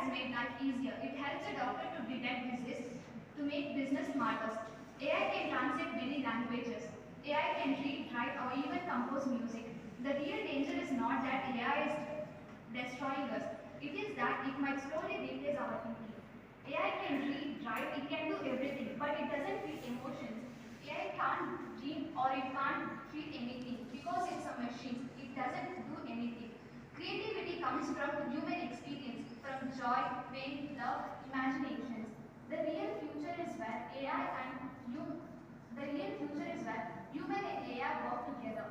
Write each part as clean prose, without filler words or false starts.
has made life easier. It helps a doctor to detect disease, to make business smarter. AI can translate many languages. AI can read, write, or even compose music. The real danger is not that AI is destroying us. It is that it might slowly replace our thinking. AI can read, write, it can do everything, but it doesn't feel emotions. AI can't dream or it can't feel anything because it's a machine. It doesn't do anything. Creativity comes from human experience, from joy, pain, love, imaginations. The real future is where AI and you. The real future is where human and AI work together.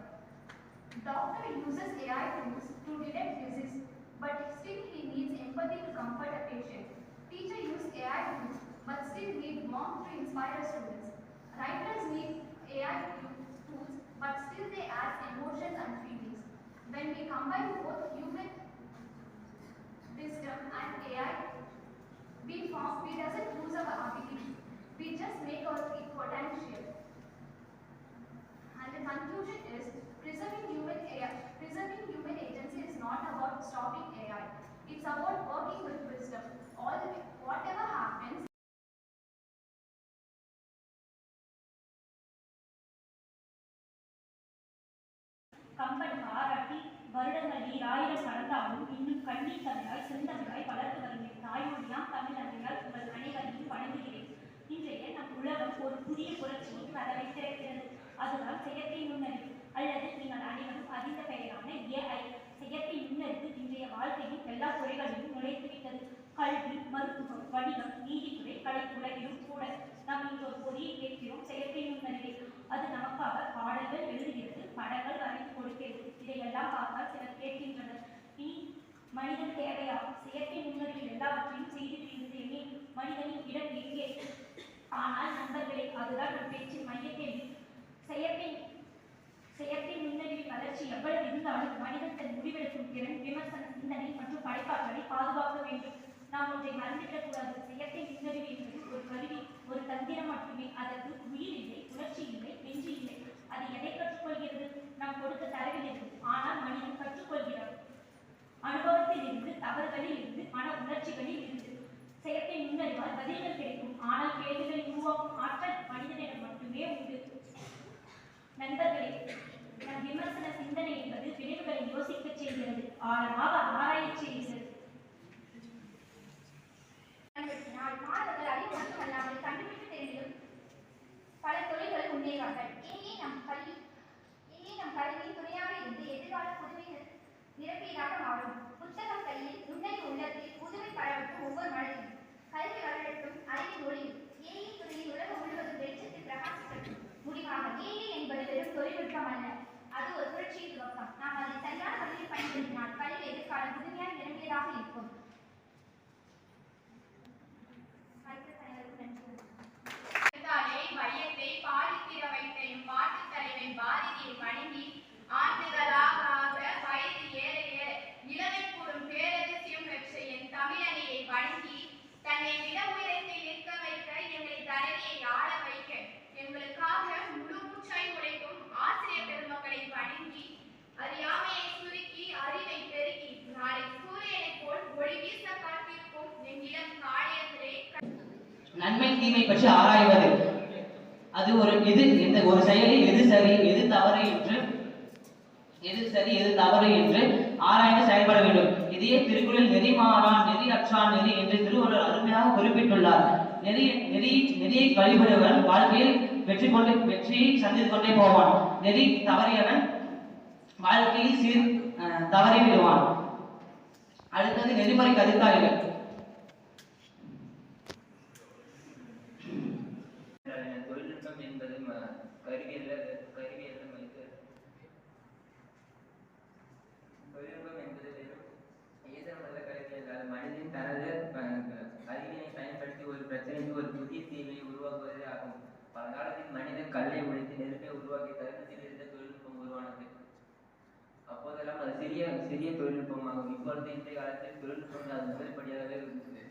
Doctor uses AI tools to detect disease, but still he needs empathy to comfort a patient. Teacher use AI tools, but still need warmth to inspire students. Writers need AI tools, but still they add emotions and feelings. When we combine both human wisdom and AI, we doesn't lose our ability. We just make our potential. And the conclusion is preserving human agency is not about stopping AI. It's about working with wisdom. Whatever happens, Kamban பாராட்டி வருடங்கள் ஈராயிரம் கடந்தாலும் இன்னும் கண்ணீர் தமிழாய் செந்தமிழாய் வளர்த்து வரும் என் தாய்மொழியாம் தமிழ் அன்னையால் உங்கள் அனைவரையும் வணங்குகிறேன். இன்றைய நம் உலகம் ஒரு புதிய புரட்சியின் கதவை திறக்கிறது. அதுதான் செயற்கை நுண்ணறிவு அல்லது நீங்கள் அனைவரும் அறிந்த பெயரான AI. செயற்கை நுண்ணறிவு இன்றைய வாழ்க்கையின் எல்லா துறைகளிலும் நுழைத்துவிட்டது. கல்வி, மருத்துவம், வணிகம், நீதித்துறை, கலைத்துறையிலும் கூட. நாம் இன்று ஒரு பொறியை கேட்கிறோம் செயற்கை நுண்ணறிவை. அது நமக்காக பாடல்கள் எழுதுகிறது, படங்கள் வரைந்து கொடுக்கிறது. இதையெல்லாம் பார்த்தால் சிலர் கேட்கின்றனர், இனி மனிதன் தேவையாகும். செயற்கை நுண்ணறிவில் எல்லாவற்றையும் செய்துவிட்டு இருந்தேனே, மனிதனின் இடம் எங்கே? ஆனால் நண்பர்களே, அதுதான் நம் பேச்சின் மைய கேள்வி. செயற்கை நுண்ணறிவின் வளர்ச்சி எவ்வளவு இருந்தாலும் மனிதன் தன் முடிவெடுக்கும் திறன், விமர்சன சிந்தனை மற்றும் படைப்பாற்றலை பாதுகாக்க வேண்டும். நாம் ஒன்றை மறந்துவிடக்கூடாது. செயற்கை நுண்ணறிவு என்பது ஒரு கருவி, ஒரு தந்திரம் மட்டுமே. அதற்கு உயிர் இல்லை, உணர்ச்சி இல்லை, நெஞ்சு இல்லை. அது எதை கற்றுக்கொள்கிறது? நாம் கொடுத்த தரவிலிருந்து. ஆனால் மனிதன் கற்றுக்கொள்கிறார் அனுபவத்தில் இருந்து, தவறுகளில் இருந்து, மன உணர்ச்சிகளில் இருந்து. செயற்கை நுண்ணறிவால் பதில்கள் கிடைக்கும், ஆனால் கேள்விகளை உருவாக்கும் ஆற்றல் மனிதனிடம் மட்டுமே உண்டு. நண்பர்களே, நம் விமர்சன சிந்தனை என்பது விளைவுகளை யோசிக்கச் செய்கிறது, ஆழமாக ஆராயச் செய்கிறது. மாணவர்கள் அறிவு மட்டுமல்லாமல் கண்டுபிடித்து தெரிந்தும் பல தொழில்கள் முன்னேறுவார்கள். நம் கல்வியின் துணையாக இருந்து எதிர்கால புதுமை நிரப்பியதாக மாறும். புத்தகம் கையில், நுண்ணறிவு உள்ளத்தில், புதுமை பரவட்டும் ஒவ்வொரு மனதிலும். கல்வி வளரட்டும், அறிவின் ஒளியும். AI துறையில் உலகம் முழுவதும் வெளிச்சத்தில் பிரகாசிக்கட்டும். முடிவாக AI என்பது வெறும் தொழில்நுட்பம் அல்ல, அது ஒரு புரட்சியின் துவக்கம். நாம் அதை சரியான வழியில் பயன்படுத்தினால் கல்வி எதிர்காலம் புதுமையாய் நிரம்பியதாக இருக்கும். வையத்தை பாடித்திர வைத்த பாட்டு தலைவன் பாரதியை வணங்கி ஆண்டுகளாக வயது ஏற ஏற இளமை கூடும் பேரதிசயம் பெற்ற என் தமிழனையை வணங்கி தன்னை விட உயரத்தில் நிற்க வைக்க எங்களை தரணியை ஆள வைக்க எங்களுக்காக முழு மூச்சாய் உழைக்கும் ஆசிரியர் பெருமக்களை வணங்கி அறியாமையை சுருக்கி அறிவை பெருக்கி நாளை சூரியனை போல் ஒளி வீச காத்திருக்கும் என் இளம் காளையர்களே. நன்மை தீமை பற்றி ஆராய்வது, அது ஒரு செயலில் எது சரி எது தவறு என்று ஆராய்ந்து செயல்பட வேண்டும். இதையே திருக்குறளில் நெறிமாறான் நெறி அற்றான் நெறி என்று திருவள்ளுவர் அருமையாக குறிப்பிட்டுள்ளார். நெறியை வழிபடுவன் வாழ்க்கையில் வெற்றியை சந்தித்து கொண்டே போவான். நெறி தவறியவன் வாழ்க்கையில் தவறி விடுவான். அடுத்தது நெறிமுறை கருத்தாய்வு. தொழில்நுட்பம் என்பது இயந்திரமல்ல, கருவியல். அது மனிதன் தனது அறிவினை பயன்படுத்தி ஒரு பிரச்சனைக்கு ஒரு புதிய தீர்வை உருவாக்குவதே ஆகும். பழங்காலத்தில் மனிதன் கல்லை உடைத்து நெருப்பை உருவாக்கிய தருணத்தில் இருந்த தொழில்நுட்பம் உருவானது. அப்போதெல்லாம் அது சிறிய தொழில்நுட்பமாகும். இப்பொழுது இன்றைய காலத்தில் தொழில்நுட்பம் அது முதல் படியாகவே இருந்தது.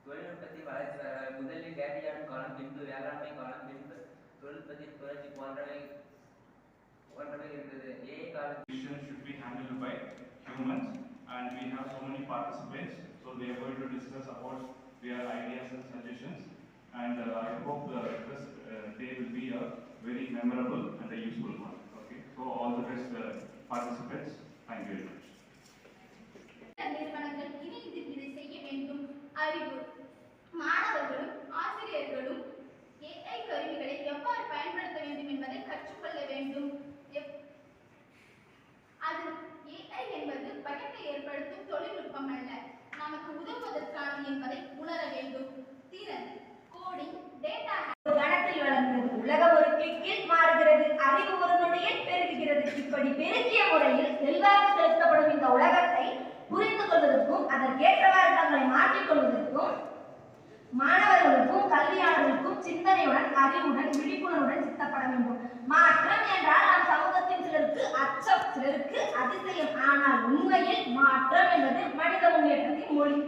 தொழில்நுட்பத்தின் வளர்ச்சி முதலில் வேட்டையாடும் காலம், பின்பு வேளாண்மை காலம், பின்பு தொழில்நுட்பத்தின் புரட்சி போன்றவை இருந்தது. should be handled by humans, and we have so many participants. So we are going to discuss about their ideas and suggestions, and I hope this day will be a very memorable and a useful one. Okay, so all the best participants. Thank you very much. நிறுவனங்கள் இணைந்து இதை செய்ய வேண்டும். அறிவு மாணவர்களும் ஆசிரியர்களும் AI கருவிகளை எவ்வாறு பயன்படுத்த வேண்டும் என்பதை கற்றுக்கொள்ள வேண்டும். அது AI என்பது பயத்தை ஏற்படுத்தும் தொழில்நுட்பம் அல்ல, நமக்கு உதவுவதற்கானது என்பதை உணர வேண்டும். திறன் கோடிங் டேட்டா கணத்தில் வளர்கிறது. உலகம் ஒரு கிளிக்கில் மாறுகிறது. அறிவு ஒரு நொடியில் பெருகுகிறது. இப்படி பெருகிய முறையில் செல்வாக்கு செலுத்தப்படும் இந்த உலகத்தை புரிந்து கொள்வதற்கும் அதற்கேற்றவாறு தங்களை மாற்றிக்கொள்வதற்கும் மாணவர்களுக்கும் கல்வியாளர்களுக்கும் சிந்தனையுடன் அறிவுடன் விழிப்புணர்வுடன் சித்தப்பட வேண்டும். மாற்றம் என்றால் நம் சமூகத்தின் சிலருக்கு அச்சம், சிலருக்கு அதிசயம். ஆனால் உண்மையில் மாற்றம் என்பது மனித முன்னேற்றத்தின் மொழி.